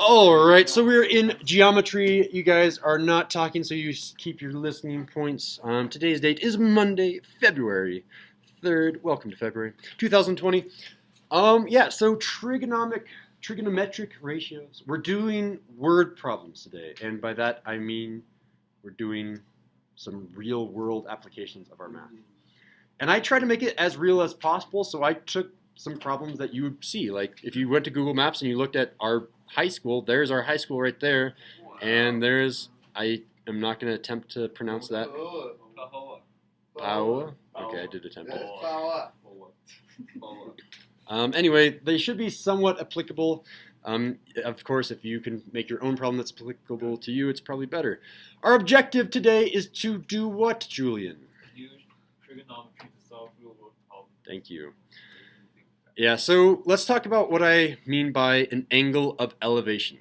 Alright, so we're in geometry. You guys are not talking, so you keep your listening points. Today's date is Monday, February 3rd. Welcome to February 2020. So trigonometric ratios. We're doing word problems today, and by that I mean we're doing some real world applications of our math. And I try to make it as real as possible, so I took some problems that you would see. Like if you went to Google Maps and you looked at our high school, there's our high school right there, and I am not going to attempt to pronounce that. Paoha? Okay, I did attempt it. Anyway, they should be somewhat applicable. Of course, if you can make your own problem that's applicable to you, it's probably better. Our objective today is to do what, Julian? Use trigonometry to solve real-world problems. Thank you. Yeah, so let's talk about what I mean by an angle of elevation.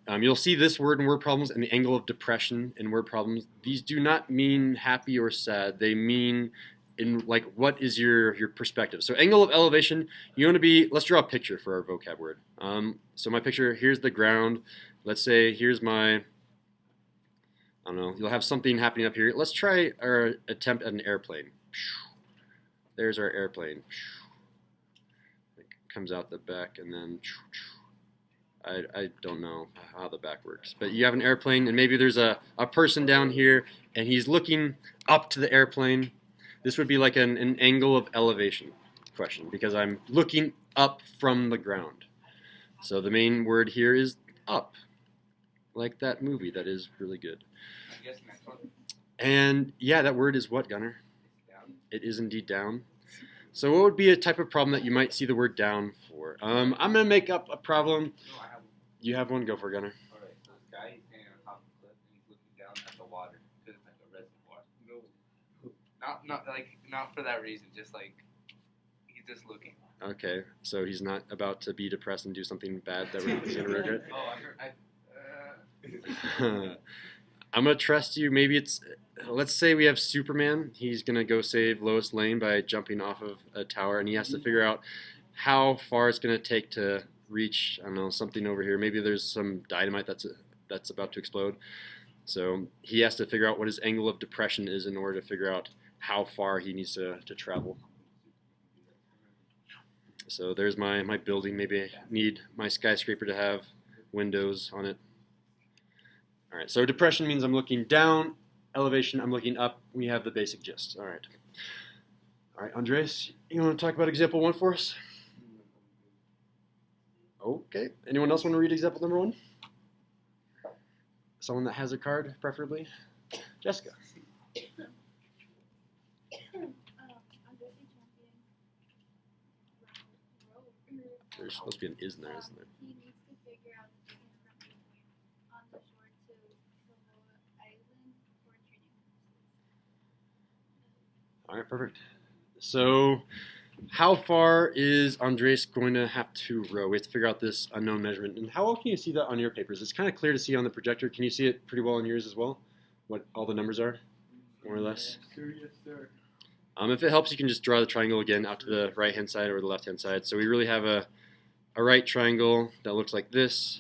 You'll see this word in word problems and the angle of depression in word problems. These do not mean happy or sad. They mean in like what is your perspective. So angle of elevation, you want to be, let's draw a picture for our vocab word. So my picture, here's the ground. Let's say here's my, I don't know, you'll have something happening up here. Let's try our attempt at an airplane. There's our airplane. Comes out the back, and then I don't know how the back works, but you have an airplane, and maybe there's a person down here, and he's looking up to the airplane. This would be like an angle of elevation question, because I'm looking up from the ground. So the main word here is up, like that movie that is really good. I guess next one. And yeah, that word is what, Gunnar? Down. It is indeed down. So what would be a type of problem that you might see the word down for? I'm going to make up a problem. No, I have one. You have one? Go for it, Gunnar. Alright, so this guy is standing on top of the cliff and he's looking down at the water because it's like a reservoir. No. Not for that reason, just like he's just looking. Okay, so he's not about to be depressed and do something bad that we're going to regret? Oh, I heard. I'm going to trust you. Maybe it's, let's say we have Superman. He's going to go save Lois Lane by jumping off of a tower, and he has to figure out how far it's going to take to reach, I don't know, something over here. Maybe there's some dynamite that's about to explode. So he has to figure out what his angle of depression is in order to figure out how far he needs to travel. So there's my building. Maybe I need my skyscraper to have windows on it. All right, so depression means I'm looking down. Elevation, I'm looking up. We have the basic gist. All right, Andres, you want to talk about example 1 for us? Okay. Anyone else want to read example number 1? Someone that has a card, preferably. Jessica. There's supposed to be an is in there, isn't there? He needs to figure out the distance from the point on the shore to Paoha Island for training purposes. All right, perfect. So how far is Andres going to have to row? We have to figure out this unknown measurement. And how well can you see that on your papers? It's kind of clear to see on the projector. Can you see it pretty well on yours as well? What all the numbers are, more or less? Yes, sir. If it helps, you can just draw the triangle again out to the right-hand side or the left-hand side. So we really have a right triangle that looks like this.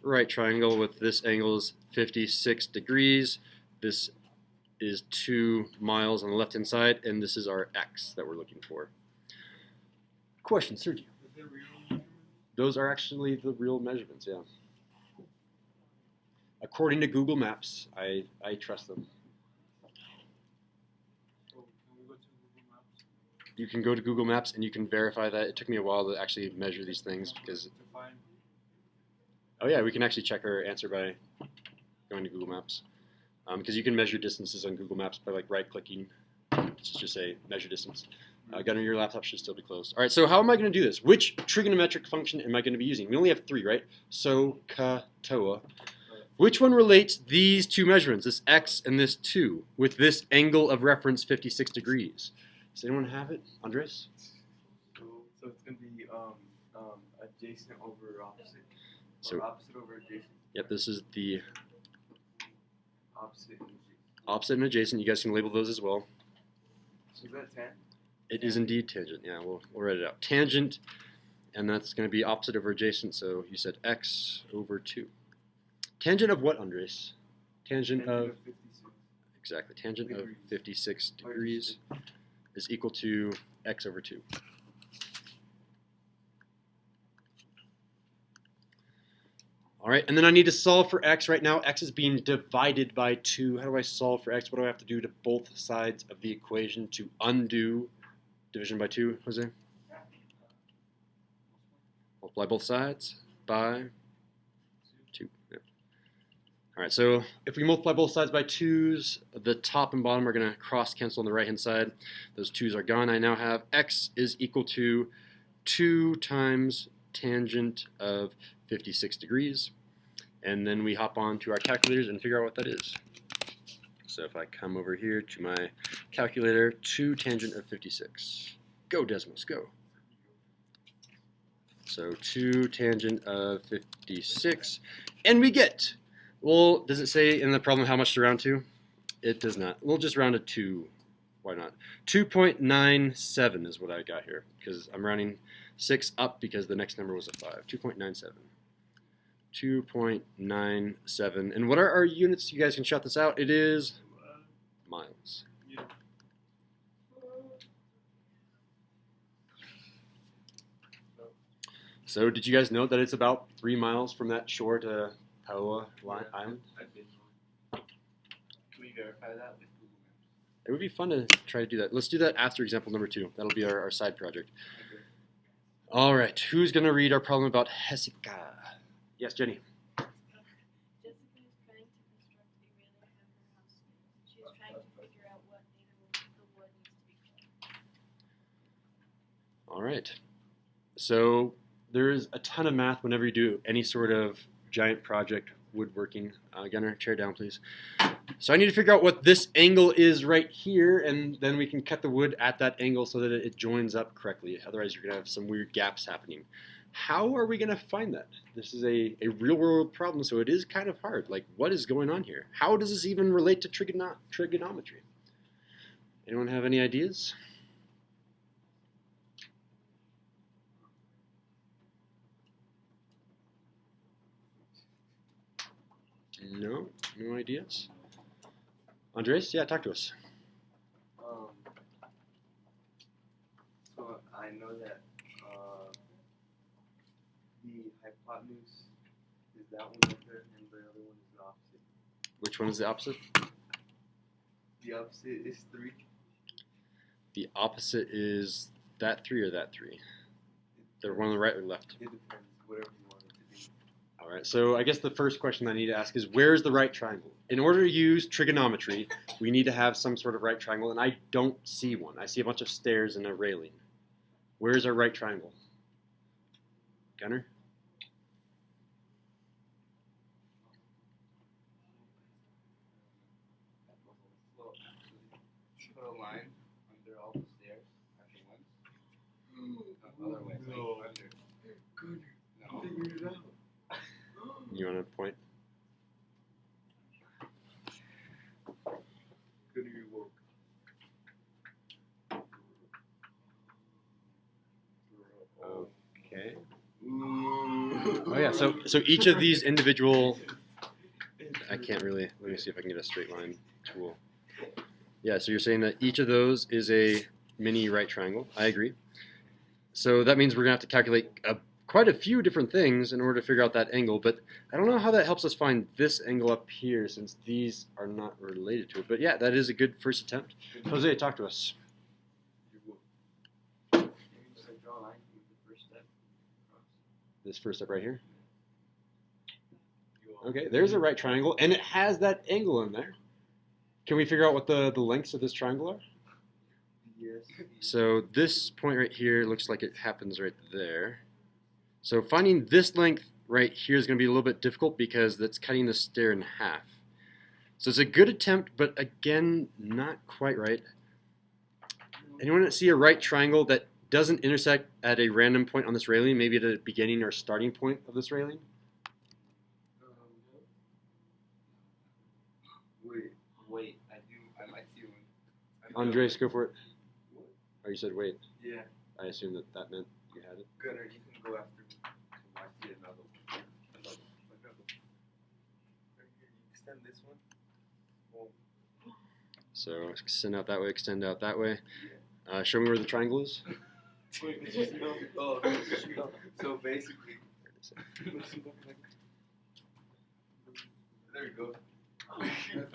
Right triangle with this angle is 56 degrees. This is 2 miles on the left-hand side, and this is our x that we're looking for. Question, Sergio. Those are actually the real measurements, yeah. According to Google Maps, I trust them. You can go to Google Maps and you can verify that. It took me a while to actually measure these things because... Oh yeah, we can actually check our answer by going to Google Maps. Because you can measure distances on Google Maps by like right-clicking. Just say measure distance. Gunnar, your laptop should still be closed. All right, so how am I going to do this? Which trigonometric function am I going to be using? We only have 3, right? So, ka, toa. Which one relates these 2 measurements, this x and this 2, with this angle of reference 56 degrees? Does anyone have it? Andres? So it's going to be adjacent over opposite. So, or opposite over adjacent. Yep, this is the Opposite and adjacent. opposite and adjacent. You guys can label those as well. So is that 10? It is indeed tangent. Yeah, we'll write it out. Tangent and that's going to be opposite over adjacent, so you said x over 2. Tangent of what, Andres? Tangent of, 56. exactly, tangent of Degrees. 56 degrees is equal to x over 2. All right, and then I need to solve for x. Right now, x is being divided by 2. How do I solve for x? What do I have to do to both sides of the equation to undo division by 2, Jose? Multiply both sides by 2. Yeah. All right, so if we multiply both sides by 2's, the top and bottom are going to cross cancel on the right-hand side. Those 2's are gone. I now have x is equal to 2 times tangent of 56 degrees. And then we hop on to our calculators and figure out what that is. So if I come over here to my calculator, 2 tangent of 56. Go, Desmos, go. So 2 tangent of 56. And we get, well, does it say in the problem how much to round to? It does not. We'll just round to 2. Why not? 2.97 is what I got here, because I'm rounding 6 up because the next number was a 5. 2.97. 2.97. And what are our units? You guys can shout this out. It is miles. Yeah. So did you guys know that it's about 3 miles from that shore to Paoha Island? I did. Can we verify that with Google Maps? It would be fun to try to do that. Let's do that after example number 2. That'll be our side project. Okay. All right, who's going to read our problem about Jessica? Yes, Jenny. Jessica is trying to construct a railing at her house. She is trying to figure out what angle the wood needs to be cut. All right. So there is a ton of math whenever you do any sort of giant project, woodworking. Gunnar, chair down, please. So I need to figure out what this angle is right here, and then we can cut the wood at that angle so that it joins up correctly. Otherwise, you're going to have some weird gaps happening. How are we going to find that? This is a real-world problem, so it is kind of hard. Like, what is going on here? How does this even relate to trigonometry? Anyone have any ideas? No? No ideas? Andres? Yeah, talk to us. So I know that the hypotenuse is that one up there, and the other one is the opposite. Which one is the opposite? The opposite is 3. The opposite is that 3 or that 3? The one on the right or left? It depends, whatever you want it to be. All right, so I guess the first question I need to ask is, where's the right triangle? In order to use trigonometry, we need to have some sort of right triangle, and I don't see one. I see a bunch of stairs and a railing. Where's our right triangle? Gunnar? Well, actually, put a line under all the stairs at the once. Other way, No. like under. Good. No. Figured it out. You want to point? Good you woke. Okay. Ooh. Oh yeah, so each of these individual, I can't really, let me see if I can get a straight line tool. Yeah, so you're saying that each of those is a mini right triangle. I agree. So that means we're going to have to calculate quite a few different things in order to figure out that angle, but I don't know how that helps us find this angle up here since these are not related to it. But yeah, that is a good first attempt. Jose, talk to us. Maybe just like draw a line from the first step across. This first step right here. Okay, there's a right triangle, and it has that angle in there. Can we figure out what the lengths of this triangle are? Yes. So this point right here looks like it happens right there. So finding this length right here is going to be a little bit difficult because that's cutting the stair in half. So it's a good attempt, but again, not quite right. Anyone see a right triangle that doesn't intersect at a random point on this railing, maybe at the beginning or starting point of this railing? Wait, I might see one. Andres, go for it. Oh, you said wait. Yeah. I assume that meant you had it. Gunnar, you can go after me. I see another one. Another. Right here, you extend this one. Boom. So extend out that way, extend out that way. Show me where the triangle is. So basically, there you go.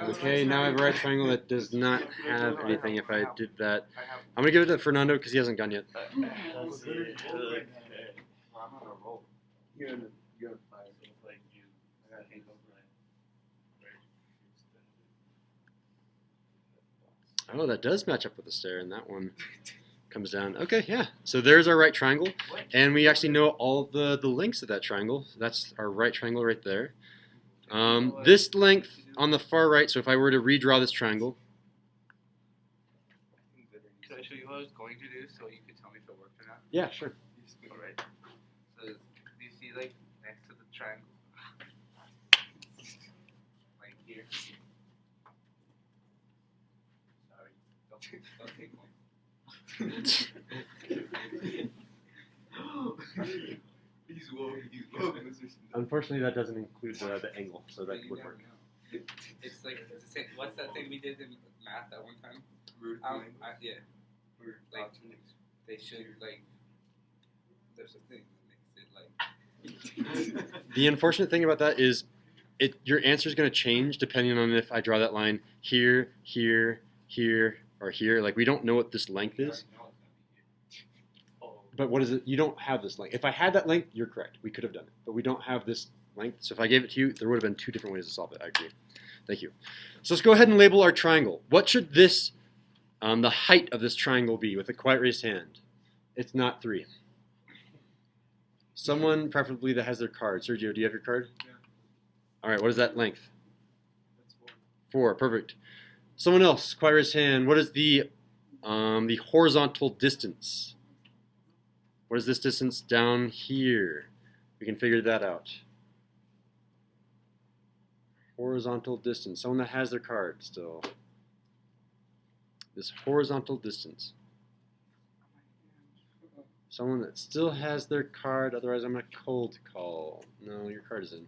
Okay, now I have a right triangle that does not have anything. If I did that, I have. I'm gonna give it to Fernando because he hasn't gone yet. I'm on a roll. You're on fire. So it's like you. I gotta hang over it. Oh, that does match up with the stair, and that one comes down. Okay, yeah. So there's our right triangle, and we actually know all the lengths of that triangle. That's our right triangle right there. This length on the far right, so if I were to redraw this triangle, Can I show you what I was going to do so you could tell me if it worked or not? yeah, sure. Alright. So, do you see, like, next to the triangle? Like here. Sorry. Don't take one. He's woke, Mr. Snow. Unfortunately, that doesn't include the angle, so that You would never work. know. It's like, it's the same, what's that thing we did in math that one time? Root Yeah. We're Like- alternates. They should, like, there's a thing that makes it, like, The unfortunate thing about that is, your answer is going to change depending on if I draw that line here, here, here, or here. Like, we don't know what this length is. But what is it? You don't have this length. If I had that length, you're correct. We could have done it. But we don't have this length. So if I gave it to you, there would have been two different ways to solve it. I agree. Thank you. So let's go ahead and label our triangle. What should this, the height of this triangle be with a quiet raised hand? It's not 3. Someone preferably that has their card. Sergio, do you have your card? Yeah. All right, what is that length? That's 4, perfect. Someone else, quiet raised hand. What is the horizontal distance? What is this distance down here? We can figure that out. Horizontal distance. Someone that has their card still. This horizontal distance. Someone that still has their card, otherwise I'm going to cold call. No, your card is in.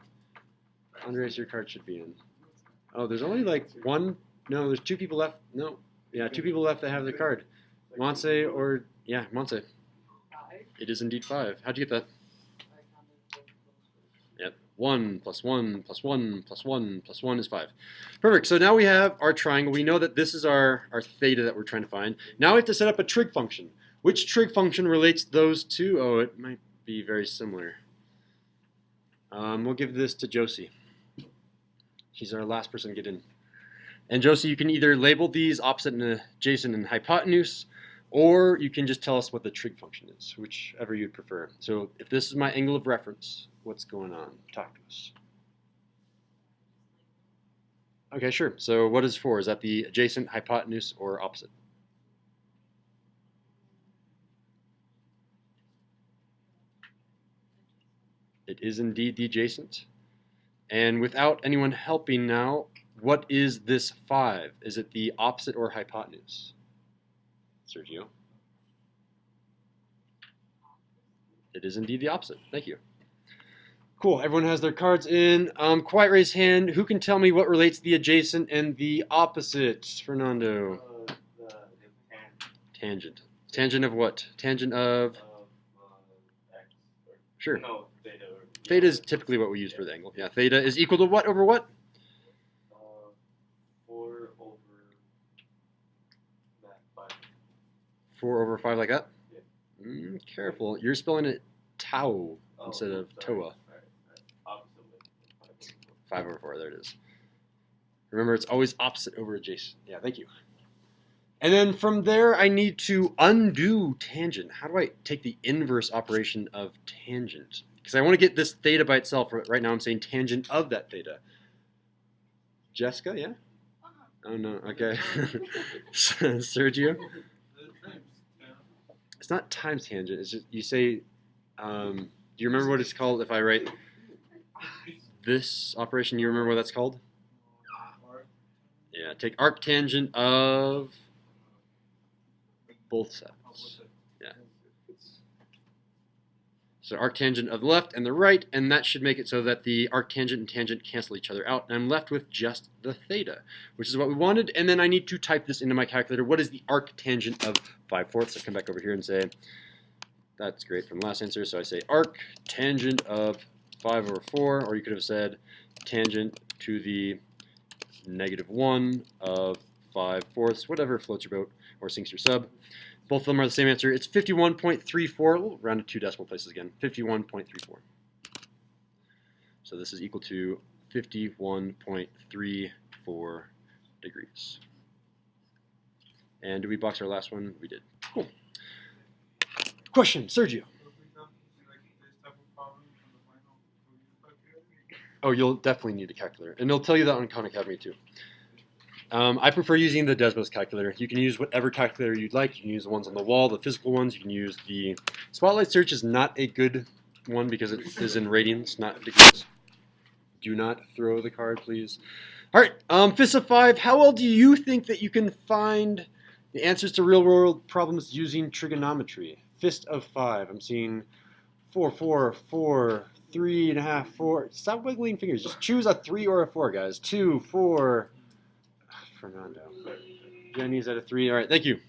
Andres, your card should be in. Oh, there's only like one. No, there's 2 people left. No. Yeah, 2 people left that have their card. Monse or, yeah, Monse. It is indeed 5. How'd you get that? Yep. 1 plus 1 plus 1 plus 1 plus 1 is 5. Perfect. So now we have our triangle. We know that this is our theta that we're trying to find. Now we have to set up a trig function. Which trig function relates those two? Oh, it might be very similar. We'll give this to Josie. She's our last person to get in. And Josie, you can either label these opposite and adjacent and hypotenuse, or you can just tell us what the trig function is, whichever you'd prefer. So if this is my angle of reference, what's going on? Talk to us. Okay, sure. So what is 4? Is that the adjacent, hypotenuse, or opposite? It is indeed the adjacent. And without anyone helping now, what is this 5? Is it the opposite or hypotenuse? Sergio? It is indeed the opposite. Thank you. Cool. Everyone has their cards in. Quiet raise hand. Who can tell me what relates the adjacent and the opposite? Fernando. The Tangent. Tangent of what? Tangent of... X. Sure. No, theta. Theta is typically what we use for the angle. Yeah, theta is equal to what over what? 4 over that 5. 4 over 5 like that? Yeah. Careful. You're spelling it tau instead of sorry. toa. Alright. Opposite way. 5 over 4, there it is. Remember, it's always opposite over adjacent. Yeah, thank you. And then from there, I need to undo tangent. How do I take the inverse operation of tangent? Because I want to get this theta by itself. Right now I'm saying tangent of that theta. Jessica, yeah? Oh, no, okay. Sergio? It's not times tangent. It's just, you say, do you remember what it's called if I write this operation? You remember what that's called? Yeah, take arctangent of both sides. Yeah. So arctangent of the left and the right, and that should make it so that the arctangent and tangent cancel each other out, and I'm left with just the theta, which is what we wanted, and then I need to type this into my calculator. What is the arctangent of 5/4? I come back over here and say, that's great from the last answer, so I say arctangent of 5/4, or you could have said tangent to the -1 of 5/4, whatever floats your boat or sinks your sub. Both of them are the same answer. It's 51.34. We'll round to 2 decimal places again. 51.34. So this is equal to 51.34 degrees. And did we box our last one? We did. Cool. Question, Sergio. Oh, you'll definitely need a calculator. And they'll tell you that on Khan Academy too. I prefer using the Desmos calculator. You can use whatever calculator you'd like. You can use the ones on the wall, the physical ones. You can use the Spotlight Search is not a good one because it is in radians, not degrees. Do not throw the card, please. All right, Fists of 5. How well do you think that you can find the answers to real-world problems using trigonometry? Fist of 5. I'm seeing 4, 4, 4, 3.5, 4. Stop wiggling fingers. Just choose a 3 or a 4, guys. 2, 4. Fernando. Jenny's at a 3. All right, thank you.